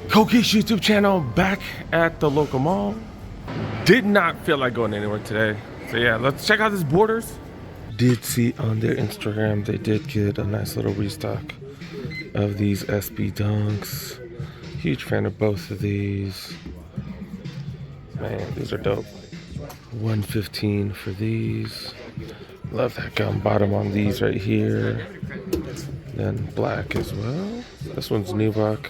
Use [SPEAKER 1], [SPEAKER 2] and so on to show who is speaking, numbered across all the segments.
[SPEAKER 1] Koki's YouTube channel, back at the local mall. Did not feel like going anywhere today. So yeah, let's check out this Borders. Did see on their Instagram they did get a nice little restock of these SB Dunks. Huge fan of both of these. Man, these are dope. $115 for these. Love that gum bottom on these right here. Then black as well. This one's nubuck.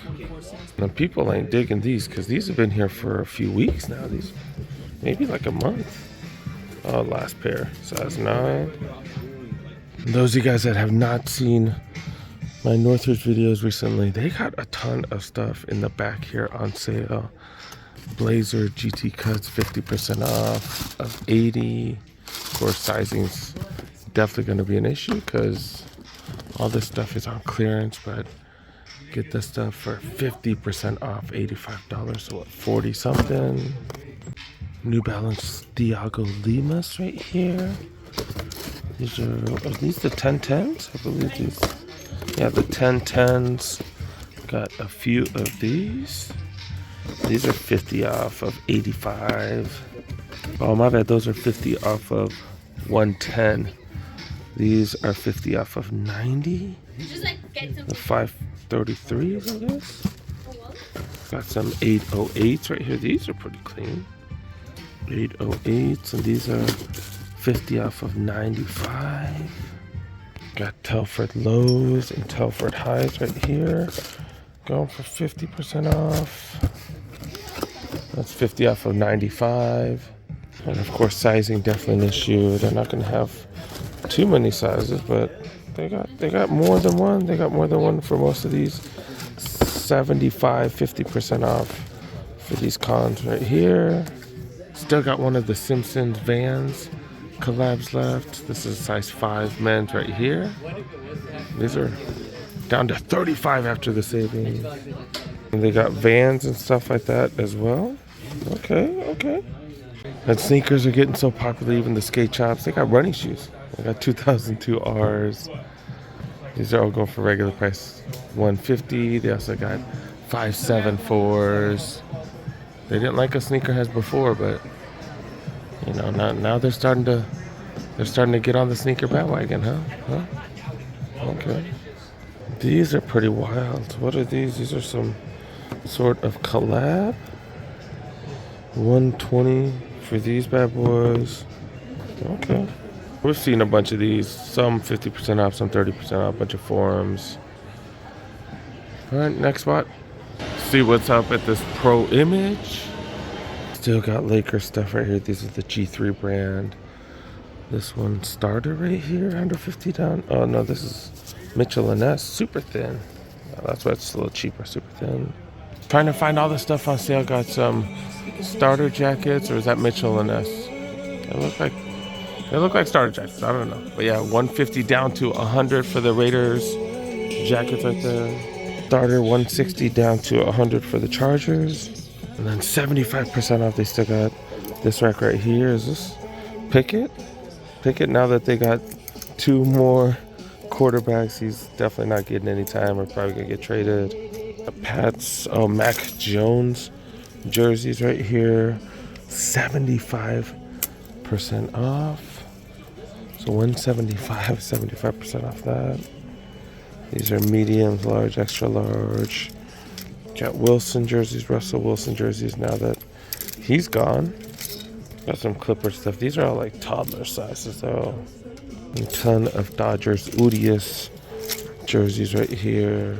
[SPEAKER 1] And people ain't digging these because these have been here for a few weeks now. These maybe like a month. Oh, last pair, size 9. And those of you guys that have not seen my Northridge videos recently, they got a ton of stuff in the back here on sale. Blazer GT cuts 50% off of 80. Of course, sizing's definitely going to be an issue because all this stuff is on clearance, but get this stuff for 50% off, $85. So what, 40 something? New Balance Diago Limas right here. These are these the 1010s? I believe these. Yeah, the 1010s. Got a few of these. These are 50 off of 85. Oh, my bad. Those are 50 off of 110. These are 50 off of 90. The 533s, I guess. Got some 808s right here. These are pretty clean. 808s, and these are 50 off of 95. Got Telford lows and Telford highs right here. Going for 50% off. That's 50 off of 95. And of course, sizing definitely an issue. They're not going to have too many sizes, but they got more than one. They got more than one for most of these. 75, 50% off for these cons right here. Still got one of the Simpsons Vans collabs left. This is size 5 men's right here. These are down to 35 after the savings. And they got Vans and stuff like that as well. Okay. And sneakers are getting so popular, even the skate shops. They got running shoes. They got 2002 Rs. These are all going for regular price, $150. They also got 574s. They didn't like us sneakerheads before, but you know, now they're starting to get on the sneaker bandwagon, huh? Okay. These are pretty wild. What are these? These are some sort of collab. $120 for these bad boys. Okay. We've seen a bunch of these. Some 50% off, some 30% off. A bunch of forums. All right, next spot. See what's up at this Pro Image. Still got Lakers stuff right here. These are the G3 brand. This one starter right here, under 50 down. Oh no, this is Mitchell and S, super thin. That's why it's a little cheaper, super thin. Trying to find all the stuff on sale. Got some starter jackets, or is that Mitchell and S? They look like starter jackets. I don't know, but yeah, 150 down to 100 for the Raiders jackets right there. Starter 160 down to 100 for the Chargers, and then 75% off. They still got this rack right here. Is this Pickett? Now that they got 2 more quarterbacks, he's definitely not getting any time, or probably gonna get traded. The Pats, Mac Jones jerseys right here, 75% off. So 175, 75% off that. These are mediums, large, extra large. Got Wilson jerseys, Russell Wilson jerseys now that he's gone. Got some Clipper stuff. These are all like toddler sizes though. A ton of Dodgers Udius jerseys right here.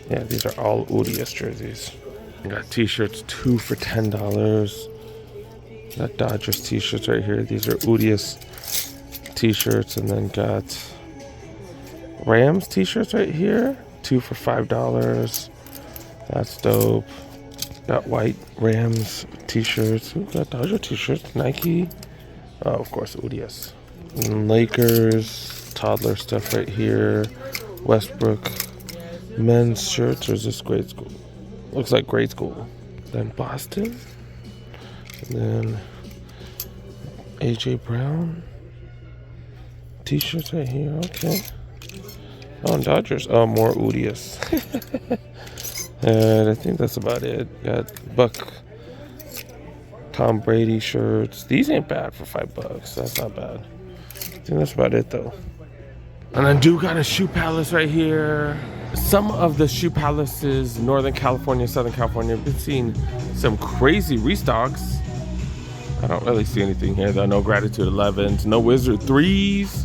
[SPEAKER 1] Yeah, these are all Udius jerseys. Got t-shirts, 2 for $10. Got Dodgers t-shirts right here. These are Udius t-shirts, and then got Rams t-shirts right here, 2 for $5. That's dope. Got white Rams t-shirts. Ooh, got Dodger t-shirts. Nike. Oh, of course, Udius. And Lakers toddler stuff right here. Westbrook men's shirts, or is this grade school? Looks like grade school. Then Boston. And then AJ Brown t-shirts right here. Okay. Oh, and Dodgers. Oh, more Udius. And I think that's about it. Got Buck Tom Brady shirts. These ain't bad for $5. That's not bad. I think that's about it though. And I do got a shoe palace right here. Some of the shoe palaces, Northern California, Southern California, I've been seeing some crazy restocks. I don't really see anything here though. No Gratitude 11s, no Wizard 3s,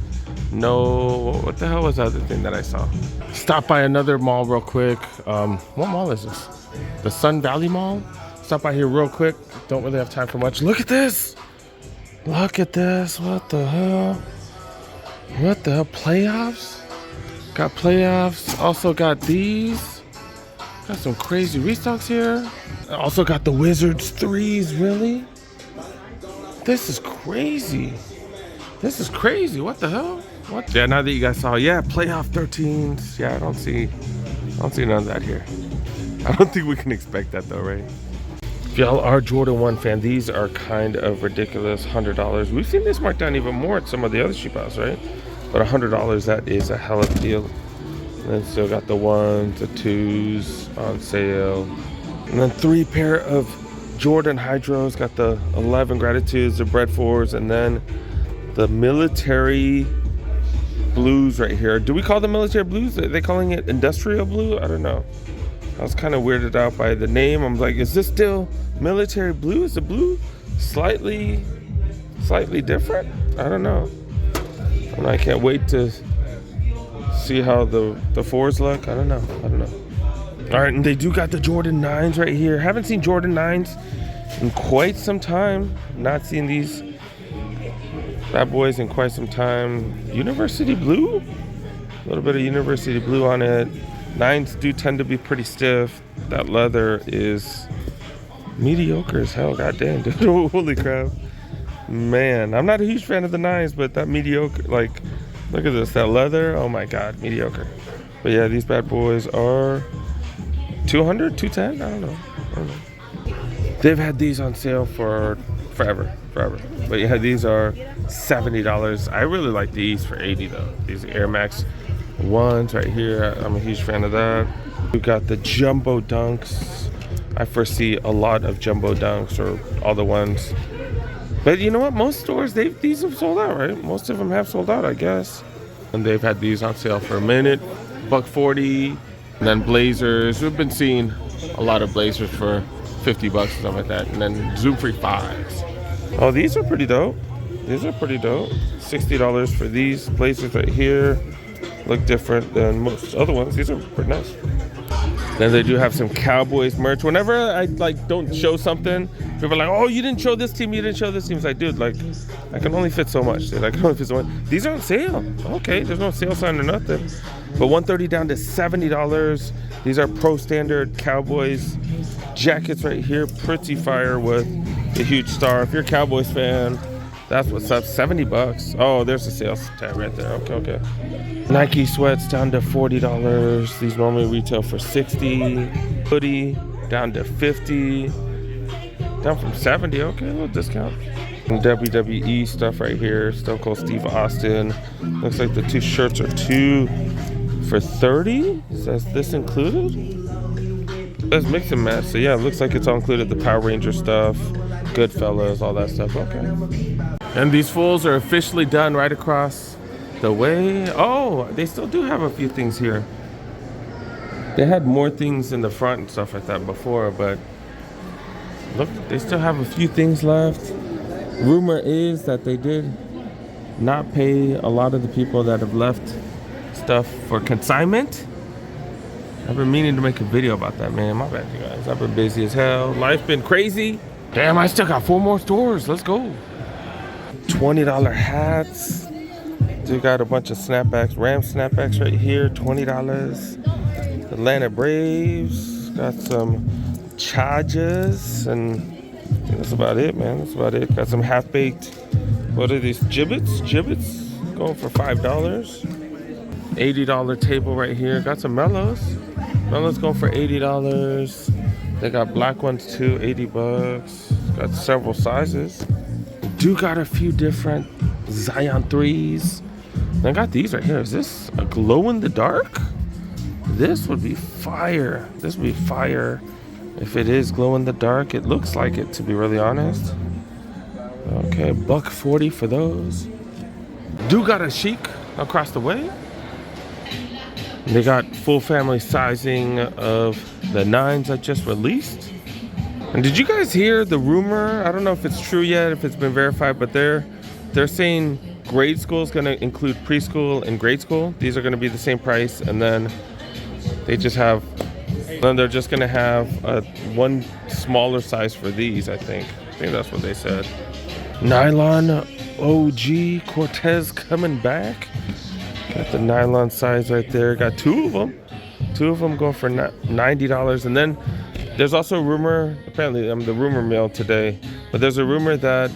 [SPEAKER 1] no, what the hell was the other thing that I saw? Stop by another mall real quick. What mall is this? The Sun Valley Mall? Stop by here real quick. Don't really have time for much. Look at this. Look at this. What the hell? What the hell? Playoffs? Got playoffs. Also got these. Got some crazy restocks here. Also got the Wizards 3s. Really? This is crazy. This is crazy. What the hell? What? Yeah, now that you guys saw, yeah, playoff 13s. Yeah, I don't see none of that here. I don't think we can expect that though, right? If y'all are Jordan 1 fan, these are kind of ridiculous. $100. We've seen this marked down even more at some of the other shoe piles, right? But $100, that is a hell of a deal. And then still got the 1s, the 2s on sale. And then 3 pair of Jordan Hydros. Got the 11 Gratitudes, the Bread 4s, and then the military blues right here. Do we call them military blues? Are they calling it industrial blue? I don't know. I was kind of weirded out by the name. I'm like, is this still military blue? Is the blue slightly different? I don't know. And I can't wait to see how the 4s look. I don't know. All right, and they do got the Jordan 9s right here. Haven't seen Jordan 9s in quite some time. Not seen these bad boys in quite some time. University blue? A little bit of university blue on it. 9s do tend to be pretty stiff. That leather is mediocre as hell. Goddamn, dude. Holy crap. Man, I'm not a huge fan of the 9s, but that mediocre, like, look at this. That leather, oh my God, mediocre. But yeah, these bad boys are 200, 210? I don't know. They've had these on sale for forever. But yeah, these are $70. I really like these for $80 though. These Air Max 1s right here. I'm a huge fan of that. We've got the Jumbo Dunks. I foresee a lot of Jumbo Dunks, or all the ones. But you know what? Most stores, these have sold out, right? Most of them have sold out, I guess. And they've had these on sale for a minute. $140. And then Blazers. We've been seeing a lot of Blazers for $50 or something like that. And then Zoom Free 5s. Oh, these are pretty dope. $60 for these Blazers right here. Look different than most other ones. These are pretty nice. Then they do have some Cowboys merch. Whenever I don't show something, people are like, "Oh, you didn't show this team. You didn't show this team." It's like, dude, like, I can only fit so much. Dude. I can only fit so much. These are on sale. Okay, there's no sale sign or nothing. But $130 down to $70. These are Pro Standard Cowboys jackets right here. Pretty fire with a huge star. If you're a Cowboys fan, that's what's up. $70. Oh, there's a sales tag right there. Okay. Nike sweats down to $40. These normally retail for $60. Hoodie down to $50. Down from $70. Okay, a little discount. Some WWE stuff right here. Stone Cold Steve Austin. Looks like the 2 shirts are 2 for $30. Is this included? Let's mix and match. So yeah, it looks like it's all included. The Power Ranger stuff, Goodfellas, all that stuff. Okay. And these fools are officially done right across the way. Oh, they still do have a few things here. They had more things in the front and stuff like that before, but look, they still have a few things left. Rumor is that they did not pay a lot of the people that have left stuff for consignment. I've been meaning to make a video about that, man. My bad, you guys. I've been busy as hell. Life's been crazy. Damn, I still got 4 more stores. Let's go. $20 hats. We got a bunch of snapbacks, Ram snapbacks right here, $20. Atlanta Braves. Got some Chargers, and I think that's about it, man. That's about it. Got some half-baked, what are these, gibbets? Going for $5. $80 table right here. Got some Mellows. Mellows going for $80. They got black ones too, $80. Got several sizes. Do got a few different Zion 3s. I got these right here. Is this a glow in the dark This would be fire. This would be fire if it is glow in the dark. It looks like it, to be really honest. Okay, $1.40 for those. Do got a chic across the way. They got full family sizing of the 9s that just released. And did you guys hear the rumor? I don't know if it's true yet, if it's been verified, but they're saying grade school is going to include preschool and grade school. These are going to be the same price, and then they're just going to have one smaller size for these. I think that's what they said. Nylon OG Cortez coming back. Got the nylon size right there. Got two of them. Two of them go for $90. And then there's also a rumor, apparently I'm the rumor mill today, but there's a rumor that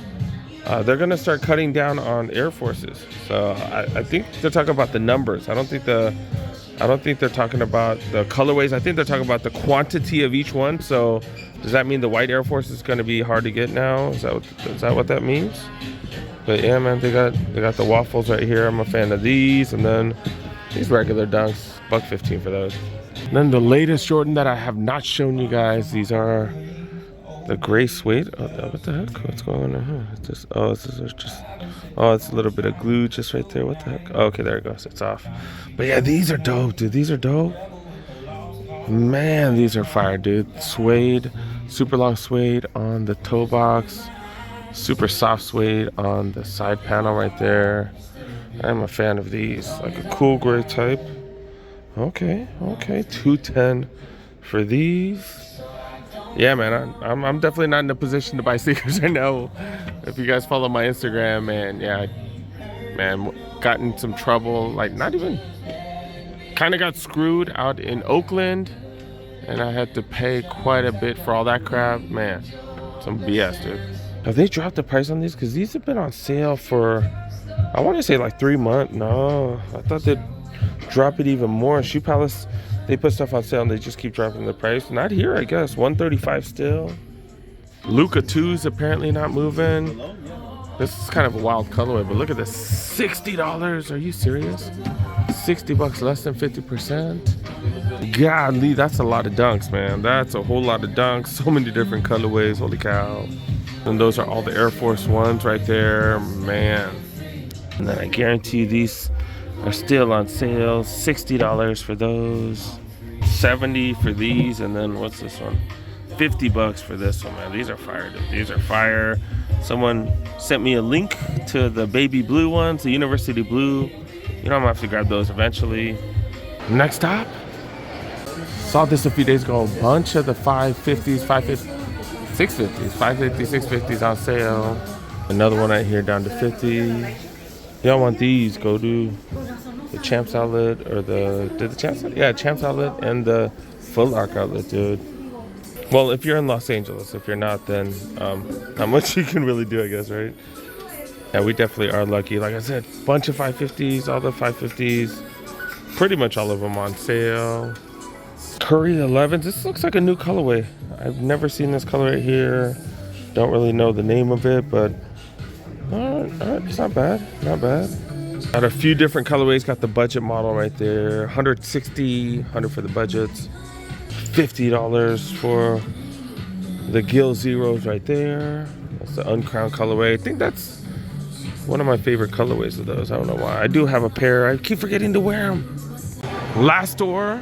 [SPEAKER 1] they're going to start cutting down on Air Forces. So I think they're talking about the numbers. I don't think they're talking about the colorways. I think they're talking about the quantity of each one. So does that mean the white Air Force is going to be hard to get now? Is that what that means? But yeah, man, they got the waffles right here. I'm a fan of these, and then these regular dunks, $1.15 for those. And then the latest Jordan that I have not shown you guys. These are the gray suede. Oh, what the heck? What's going on here? It's a little bit of glue just right there. What the heck? Oh, okay, there it goes. It's off. But yeah, these are dope, dude. These are dope. Man, these are fire, dude. Suede, super long suede on the toe box. Super soft suede on the side panel right there. I'm a fan of these, like a cool gray type. Okay, $2.10 for these. Yeah, man, I'm definitely not in a position to buy sneakers right now. If you guys follow my Instagram, and yeah, man, got in some trouble. Like, not even, kind of got screwed out in Oakland, and I had to pay quite a bit for all that crap. Man, some BS, dude. Have they dropped the price on these? Because these have been on sale for, I want to say like 3 months. No, I thought they'd drop it even more. Shoe Palace, they put stuff on sale and they just keep dropping the price. Not here, I guess. $135 still. Luca 2's apparently not moving. This is kind of a wild colorway, but look at this. $60. Are you serious? $60 less than 50%. Godly, that's a lot of dunks, man. That's a whole lot of dunks. So many different colorways. Holy cow. And those are all the Air Force Ones right there, man. And then I guarantee these are still on sale. $60 for those, $70 for these, and then what's this one? $50 for this one, man. These are fire, dude. These are fire. Someone sent me a link to the baby blue ones, the University Blue. You know, I'm gonna have to grab those eventually. Next stop. Saw this a few days ago. A bunch of the 550s, 650s, 550, 650s on sale. Another one right here down to 50. Y'all want these? Go to the Champs Outlet or Champs Outlet and the Foot Locker Outlet, dude. Well, if you're in Los Angeles, if you're not, then not much you can really do, I guess, right? Yeah, we definitely are lucky. Like I said, bunch of 550s, all the 550s, pretty much all of them on sale. Curry 11s. This looks like a new colorway. I've never seen this color right here. Don't really know the name of it, but all right, it's not bad. Not bad. Got a few different colorways. Got the budget model right there. $160, $100 for the budgets. $50 for the Gill Zeros right there. That's the uncrowned colorway. I think that's one of my favorite colorways of those. I don't know why. I do have a pair. I keep forgetting to wear them. Last store.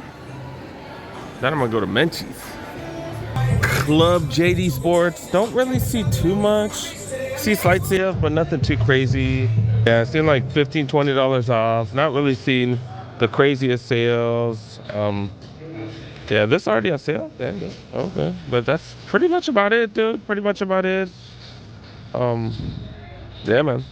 [SPEAKER 1] Then I'm gonna go to Menchie's. Club JD Sports. Don't really see too much. See slight sales, but nothing too crazy. Yeah, seeing like $15, $20 off. Not really seeing the craziest sales. Yeah, this already on sale. Yeah, okay, but that's pretty much about it, dude. Pretty much about it. Yeah, man.